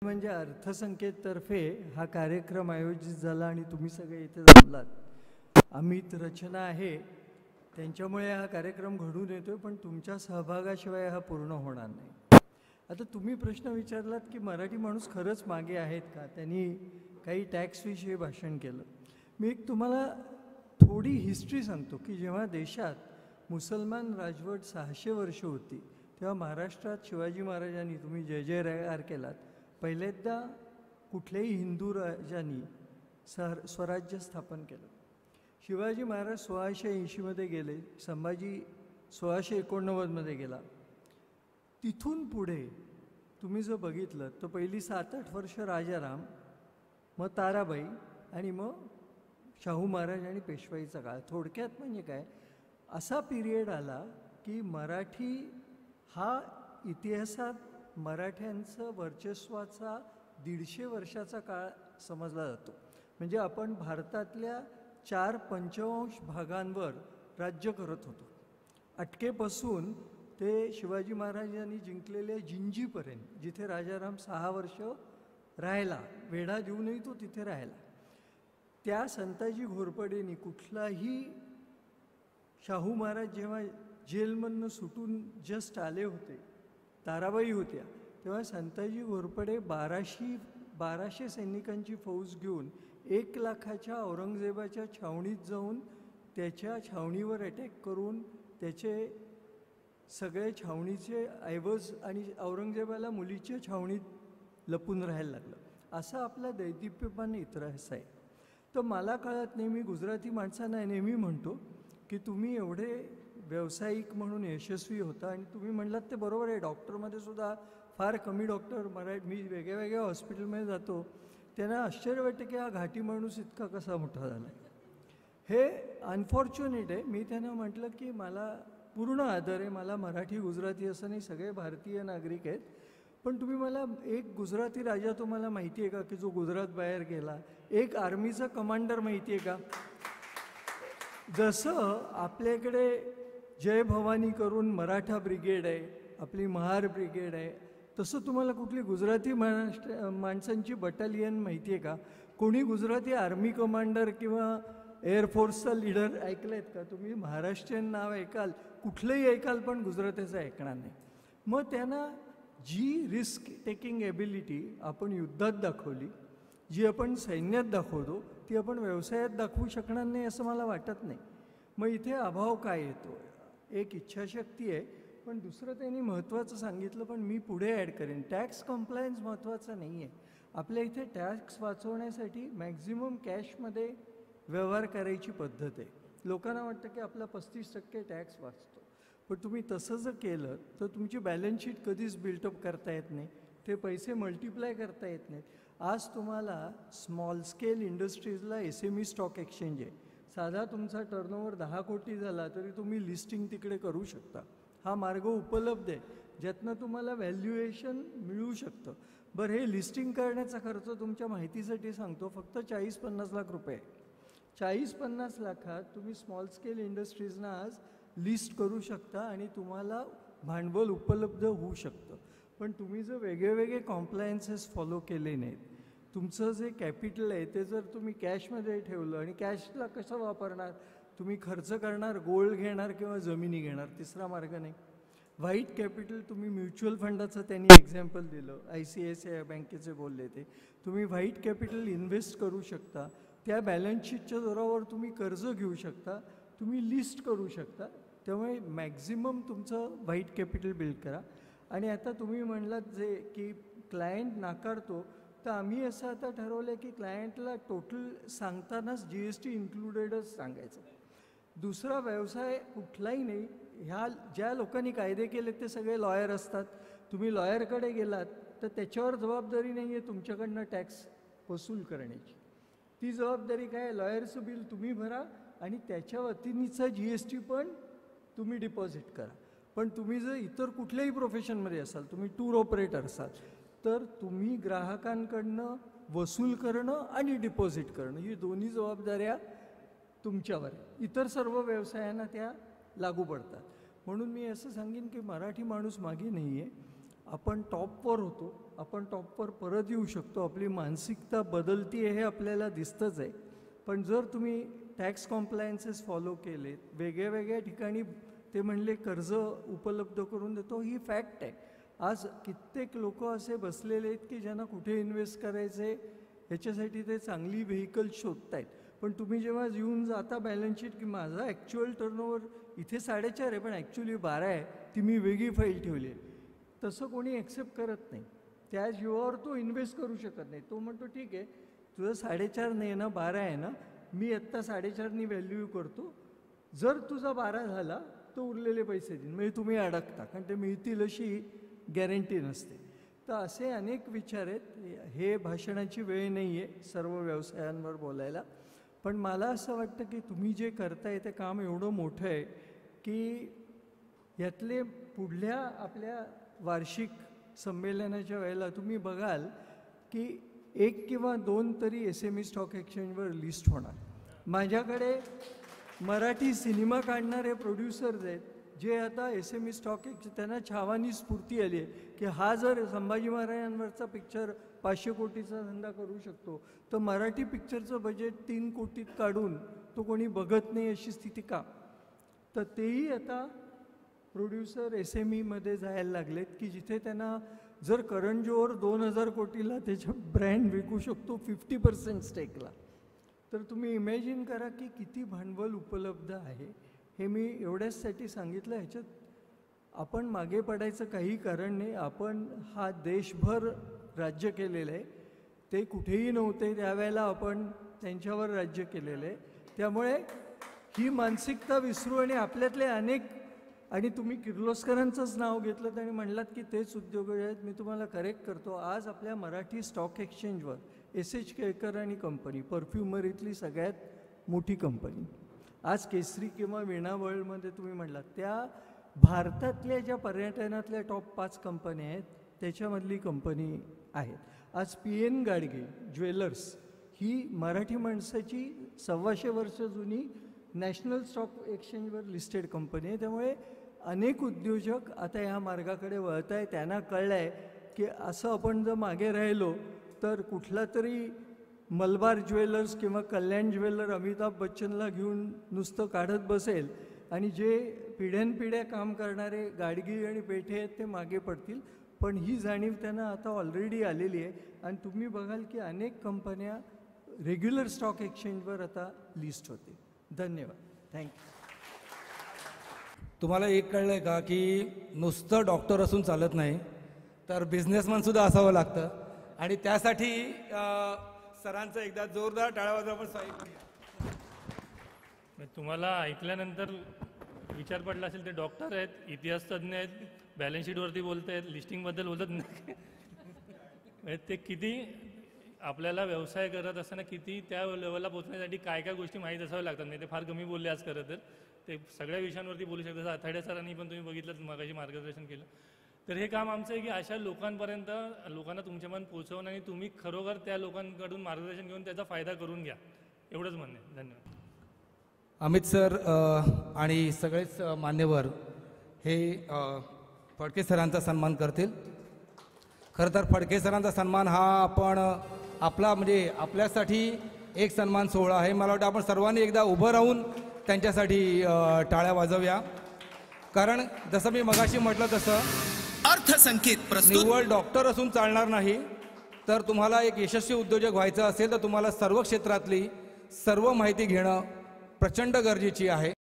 म्हणजे अर्थसंकेततर्फे हा कार्यक्रम आयोजित झाला आणि तुम्ही सगळे इथे जमलात. अमित रचना आहे त्यांच्यामुळे हा कार्यक्रम घडून येतोय, पण तुमच्या सहभागाशिवाय हा पूर्ण होणार नाही. आता तुम्ही प्रश्न विचारलात की मराठी माणूस खरंच मागे आहेत का, त्यांनी काही टॅक्सविषयी भाषण केलं. मी एक तुम्हाला थोडी हिस्ट्री सांगतो की जेव्हा देशात मुसलमान राजवट 600 वर्ष होती तेव्हा महाराष्ट्रात शिवाजी महाराजांनी, तुम्ही जय जयकार केलात, पहिल्यांदा कुठल्याही हिंदू राजांनी स्वराज्य स्थापन केलं. शिवाजी महाराज 1680मध्ये गेले, संभाजी 1689मध्ये गेला. तिथून पुढे तुम्ही जर बघितलं तर पहिली 7-8 वर्ष राजाराम, मग ताराबाई आणि मग शाहू महाराज आणि पेशवाईचा काळ. थोडक्यात म्हणजे काय, असा पिरियड आला की मराठी हा इतिहासात मराठ्यांचं वर्चस्वाचा 150 वर्षाचा काळ समजला जातो. म्हणजे आपण भारतातल्या 4/5 भागांवर राज्य करत होतो. अटकेपासून ते शिवाजी महाराजांनी जिंकलेल्या जिंजीपर्यंत, जिथे राजाराम 6 वर्ष राहिला, वेढा देऊनही तो तिथे राहिला. त्या संताजी घोरपडेंनी कुठलाही, शाहू महाराज जेव्हा जेलमधनं सुटून जस्ट आले होते, ताराबाई होत्या, तेव्हा संताजी घोरपडे 1200 सैनिकांची फौज घेऊन 1 लाखाच्या औरंगजेबाच्या छावणीत जाऊन त्याच्या छावणीवर अटॅक करून त्याचे सगळे छावणीचे ऐवज, आणि औरंगजेबाला मुलीच्या छावणीत लपून राहायला लागलं. असा आपला दैदिप्यमान इतिहास आहे. तर मला कळत नाही, मी गुजराती माणसांना नेहमी म्हणतो की तुम्ही एवढे व्यावसायिक म्हणून यशस्वी होता, आणि तुम्ही म्हणलात ते बरोबर आहे, डॉक्टरमध्ये सुद्धा फार कमी डॉक्टर मी वेगळ्या वेगळ्या हॉस्पिटलमध्ये जातो, त्यांना आश्चर्य वाटतं की हा घाटी माणूस इतका कसा मोठा झाला. हे अनफॉर्च्युनेट आहे. मी त्यांना म्हटलं की मला पूर्ण आदर आहे, मला मराठी गुजराती असं नाही, सगळे भारतीय नागरिक आहेत, पण तुम्ही मला एक गुजराती राजा तुम्हाला माहिती आहे का की जो गुजरात बाहेर गेला, एक आर्मीचा कमांडर माहिती आहे का? जसं आपल्याकडे जय भवानी करून मराठा ब्रिगेड आहे, आपली महार ब्रिगेड आहे, तसं तुम्हाला कुठली गुजराती माणसांची बटालियन माहिती आहे का? कोणी गुजराती आर्मी कमांडर किंवा एअरफोर्सचा लीडर ऐकलं आहेत का? तुम्ही महाराष्ट्रीयन नाव ऐकाल, कुठलंही ऐकाल, पण गुजरातीचं ऐकणार नाही. मग त्यांना जी रिस्क टेकिंग एबिलिटी आपण युद्धात दाखवली, जी आपण सैन्यात दाखवतो, ती आपण व्यवसायात दाखवू शकणार नाही असं मला वाटत नाही. मग इथे अभाव काय येतो? एक इच्छाशक्ती आहे, पण दुसरं त्यांनी महत्त्वाचं सांगितलं, पण मी पुढे ॲड करेन, टॅक्स कम्प्लायन्स महत्त्वाचं नाही आहे. आपल्या इथे टॅक्स वाचवण्यासाठी मॅक्झिमम कॅशमध्ये व्यवहार करायची पद्धत आहे. लोकांना वाटतं की आपला 35% टॅक्स वाचतो, पण तुम्ही तसं जर केलं तर तुमची बॅलन्स शीट कधीच बिल्टअप करता येत नाही, ते पैसे मल्टिप्लाय करता येत नाहीत. आज तुम्हाला स्मॉल स्केल इंडस्ट्रीजला SME स्टॉक एक्सचेंज आहे. साधा तुमचा टर्नओव्हर 10 कोटी झाला तरी तुम्ही लिस्टिंग तिकडे करू शकता. हा मार्ग उपलब्ध आहे, ज्यातनं तुम्हाला व्हॅल्युएशन मिळू शकतं. बरं, हे लिस्टिंग करण्याचा खर्च तुमच्या माहितीसाठी सांगतो, फक्त 40-50 लाख रुपये. 40-50 लाखात तुम्ही स्मॉल स्केल इंडस्ट्रीजना आज लिस्ट करू शकता आणि तुम्हाला भांडवल उपलब्ध होऊ शकतं. पण तुम्ही जर वेगळे कॉम्प्लायन्सेस फॉलो केले नाहीत, तुमचं जे कॅपिटल आहे ते जर तुम्ही कॅशमध्ये ठेवलं, आणि कॅशला कसं वापरणार? तुम्ही खर्च करणार, गोल्ड घेणार किंवा जमिनी घेणार, तिसरा मार्ग नाही. व्हाईट कॅपिटल, तुम्ही म्युच्युअल फंडाचं त्यांनी एक्झाम्पल दिलं, ICICI बँकेचे बोलले ते, तुम्ही व्हाईट कॅपिटल इन्व्हेस्ट करू शकता, त्या बॅलन्स शीटच्या जोरावर तुम्ही कर्ज घेऊ शकता, तुम्ही लिस्ट करू शकता. त्यामुळे मॅक्झिमम तुमचं व्हाईट कॅपिटल बिल्ड करा. आणि आता तुम्ही म्हणलात जे की क्लायंट नाकारतो, तर आम्ही असं आता ठरवलं आहे की क्लायंटला टोटल सांगतानाच GST इन्क्लुडेडच सांगायचं. दुसरा व्यवसाय कुठलाही नाही. ह्या ज्या लोकांनी कायदे केले ते सगळे लॉयर असतात. तुम्ही लॉयरकडे गेलात तर त्याच्यावर जबाबदारी नाही आहे तुमच्याकडनं टॅक्स वसूल करण्याची. ती जबाबदारी काय, लॉयरचं बिल तुम्ही भरा आणि त्याच्या वतीनीचा GST पण तुम्ही डिपॉझिट करा. पण तुम्ही जर इतर कुठल्याही प्रोफेशनमध्ये असाल, तुम्ही टूर ऑपरेटर असाल, तर तुम्ही ग्राहकांकडनं वसूल करणं आणि डिपॉझिट करणं ही दोन्ही जबाबदाऱ्या तुमच्यावर आहे. इतर सर्व व्यवसायांना त्या लागू पडतात. म्हणून मी असं सांगेन की मराठी माणूस मागे नाही आहे. आपण टॉपवर होतो, आपण टॉपवर परत येऊ शकतो, आपली मानसिकता बदलती आहे हे आपल्याला दिसतंच आहे. पण जर तुम्ही टॅक्स कॉम्प्लायन्सेस फॉलो केलेत, वेगळ्या वेगळ्या ठिकाणी ते म्हणले कर्ज उपलब्ध करून देतो, ही फॅक्ट आहे. आज कित्येक लोक असे बसलेले आहेत की ज्यांना कुठे इन्व्हेस्ट करायचे ह्याच्यासाठी ते चांगली व्हेकल शोधत आहेत. पण तुम्ही जेव्हा येऊन जाता बॅलन्स शीट की माझा ॲक्च्युअल टर्नओव्हर इथे 4.5 आहे पण ॲक्च्युली 12 आहे, ती मी वेगळी फाईल ठेवली आहे, तसं कोणी ॲक्सेप्ट करत नाही. त्या जीवावर तो इन्व्हेस्ट करू शकत नाही. तो म्हणतो ठीक आहे, तुझं 4.5 नाही ना 12 आहे ना, मी आत्ता 4.5नी व्हॅल्यू करतो, जर तुझा 12 झाला तर उरलेले पैसे देईन. म्हणजे तुम्ही अडकता, कारण ते मिळतील अशी गॅरंटी नसते. तर असे अनेक विचार आहेत. हे भाषणाची वेळ नाही आहे सर्व व्यवसायांवर बोलायला, पण मला असं वाटतं की तुम्ही जे करताय ते काम एवढं मोठं आहे की यातले पुढल्या आपल्या वार्षिक संमेलनाच्या वेळेला तुम्ही बघाल की 1 किंवा 2 तरी SME स्टॉक एक्सचेंजवर लिस्ट होणार. माझ्याकडे मराठी सिनेमा काढणारे प्रोड्युसर्स आहेत जे आता SME स्टॉक एक्सचेंज, त्यांना छावानी स्फूर्ती आली आहे की हा जर संभाजी महाराजांवरचा पिक्चर 500 कोटीचा धंदा करू शकतो तर मराठी पिक्चरचं बजेट 3 कोटीत काढून तो कोणी बघत नाही अशी स्थिती का? तर तेही आता प्रोड्युसर SMEमध्ये जायला लागलेत की जिथे त्यांना जर करण जोहर 2000 कोटीला त्याच्या ब्रँड विकू शकतो 50% स्टेकला, तर तुम्ही इमॅजिन करा की किती भांडवल उपलब्ध आहे. हे मी एवढ्याचसाठी सांगितलं. ह्याच्यात आपण मागे पडायचं काही कारण नाही. आपण हा देशभर राज्य केलेलं आहे, ते कुठेही नव्हते त्यावेळेला आपण त्यांच्यावर राज्य केलेलं आहे. त्यामुळे ही मानसिकता विसरू आणि आपल्यातले अनेक, आणि तुम्ही किर्लोस्करांचंच नाव घेतलं आणि म्हणलात की तेच उद्योग आहेत, मी तुम्हाला करेक्ट करतो. आज आपल्या मराठी स्टॉक एक्सचेंजवर SH केळकर आणि कंपनी, परफ्युमरीतली सगळ्यात मोठी कंपनी, आज केसरी किंवा वीणा वर्ल्डमध्ये तुम्ही म्हटलात त्या भारतातल्या ज्या पर्यटनातल्या टॉप 5 कंपन्या आहेत त्याच्यामधली कंपनी आहेत. आज PN गाडगे ज्वेलर्स ही मराठी माणसाची 125 वर्ष जुनी नॅशनल स्टॉक एक्सचेंजवर लिस्टेड कंपनी आहे. त्यामुळे अनेक उद्योजक आता ह्या मार्गाकडे वळत आहे. त्यांना कळलं आहे की असं आपण जर मागे राहिलो तर कुठला तरी मलबार ज्वेलर्स किंवा कल्याण ज्वेलर अमिताभ बच्चनला घेऊन नुसतं काढत बसेल आणि जे पिढ्यानपिढ्या काम करणारे गाडगी आणि पेठे आहेत ते मागे पडतील. पण ही जाणीव त्यांना आता ऑलरेडी आलेली आहे आणि तुम्ही बघाल की अनेक कंपन्या रेग्युलर स्टॉक एक्सचेंजवर आता लिस्ट होते. धन्यवाद. थँक्यू. तुम्हाला एक कळलं आहे का की नुसतं डॉक्टर असून चालत नाही, तर बिझनेसमॅनसुद्धा असावं लागतं. आणि त्यासाठी सरांचं एकदा जोरदार टाळ्या वाजवा आपण स्वागत करूया. तुम्हाला ऐकल्यानंतर विचार पडला असेल ते डॉक्टर आहेत, इतिहास तज्ज्ञ आहेत, बॅलन्स शीटवरती बोलत आहेत, लिस्टिंगबद्दल बोलत नाही. ते किती आपल्याला व्यवसाय करत असताना किती त्या लेवलला पोहोचण्यासाठी काय काय गोष्टी माहीत असाव्या लागतात. नाही ते फार कमी बोलले आज. खरं तर ते सगळ्या विषयांवरती बोलू शकतात. आथाडे सरांनी पण तुम्ही बघितलं, मगाशी मार्गदर्शन केलं. तर हे काम आमचं आहे की अशा लोकांपर्यंत लोकांना तुमच्यापर्यंत पोहोचवणं आणि तुम्ही खरोखर त्या लोकांकडून मार्गदर्शन घेऊन त्याचा फायदा करून घ्या, एवढंच म्हणणं आहे. धन्यवाद. अमित सर आणि सगळेच मान्यवर हे फडके सरांचा सन्मान करतील. खरं तर फडके सरांचा सन्मान हा आपण आपला म्हणजे आपल्यासाठी एक सन्मान सोहळा आहे. मला वाटतं आपण सर्वांनी एकदा उभं राहून त्यांच्यासाठी टाळ्या वाजवूया. कारण जसं मी मगाशी म्हटलं तसं अर्थसंकेत प्रस्तुत. निव्वळ डॉक्टर असून चालणार नाही, तर तुम्हाला एक यशस्वी उद्योजक व्हायचं असेल तर तुम्हाला सर्व क्षेत्रातली सर्व माहिती घेणं प्रचंड गरजेची आहे.